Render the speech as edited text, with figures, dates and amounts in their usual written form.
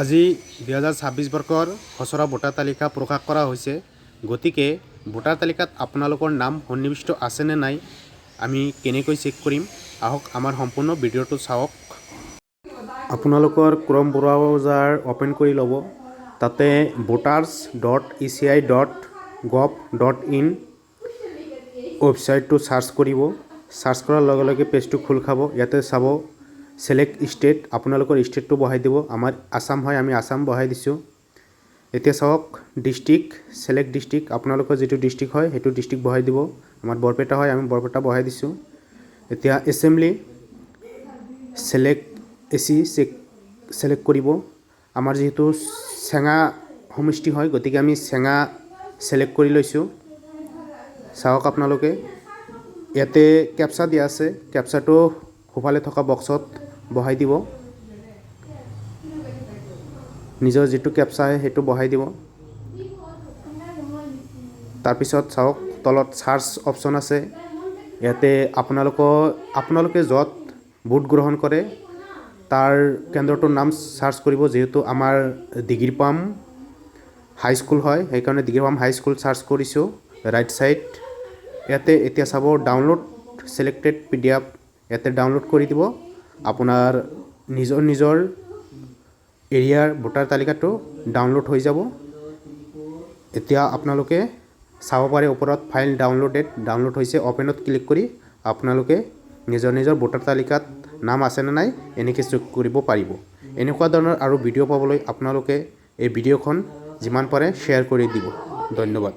আজি 2026 বৰ্ষৰ খচৰা ভোটাৰ তালিকা প্ৰকাশ কৰা হৈছে। গতিকে ভোটাৰ তালিকাত আপোনালোকৰ নাম সন্নিৱিষ্ট আছেনে নাই আমি কেনেকৈ চেক কৰিম, আহক আমাৰ সম্পূৰ্ণ ভিডিঅ'টো চাওক। আপোনালোকৰ ক্ৰম ব্ৰাউজাৰ অ'পেন কৰি ল'ব। তাতে voters.eci.gov.in ৱেবছাইটটো চাৰ্চ কৰিব। চাৰ্চ কৰাৰ লগে লগে পেজটো খোল খাব। ইয়াতে চাব সিলেক্ট ষ্টেট, আপোনালোকৰ ষ্টেটটো বহাই দিব। আমাৰ আসাম হয়, আমি আসাম বহাই দিছোঁ। এতিয়া চাওক ডিষ্ট্ৰিক্ট, সিলেক্ট ডিষ্ট্ৰিক্ট, আপোনালোকৰ যিটো ডিষ্ট্ৰিক্ট হয় সেইটো ডিষ্ট্ৰিক্ট বহাই দিব। আমাৰ বৰপেটা হয়, আমি বৰপেটা বহাই দিছোঁ। এতিয়া এছেম্বলি সিলেক্ট এচি সিলেক্ট কৰিব। আমাৰ যিহেতু চেঙা সমষ্টি হয়, গতিকে আমি চেঙা সিলেক্ট কৰি লৈছোঁ। চাওক আপোনালোকে ইয়াতে কেপচা দিয়া আছে, কেপচাটো সোঁফালে থকা বক্সত বহাই দিব। নিজৰ যিটো কেপচা সেইটো বহাই দিব। তাৰপিছত চাওক তলত চাৰ্চ অপশ্যন আছে। ইয়াতে আপোনালোকে য'ত ভোট গ্ৰহণ কৰে তাৰ কেন্দ্ৰটোৰ নাম চাৰ্চ কৰিব। যিহেতু আমাৰ ডিগ্ৰীপাম হাইস্কুল হয়, সেইকাৰণে ডিগ্ৰীপাম হাইস্কুল চাৰ্চ কৰিছোঁ। ৰাইট ছাইড ইয়াতে এতিয়া চাব ডাউনলোড ছিলেক্টেড PDF, ইয়াতে ডাউনলোড কৰি দিব। আপোনাৰ নিজৰ এৰিয়াৰ ভোটাৰ তালিকাটো ডাউনলোড হৈ যাব। এতিয়া আপোনালোকে চাব পাৰে ওপৰত ফাইল ডাউনলোড হৈছে। অ'পেনত ক্লিক কৰি আপোনালোকে নিজৰ ভোটাৰ তালিকাত নাম আছেনে নাই এনেকৈ চেক কৰিব পাৰিব। এনেকুৱা ধৰণৰ আৰু ভিডিঅ' পাবলৈ আপোনালোকে এই ভিডিঅ'খন যিমান পাৰে শ্বেয়াৰ কৰি দিব। ধন্যবাদ।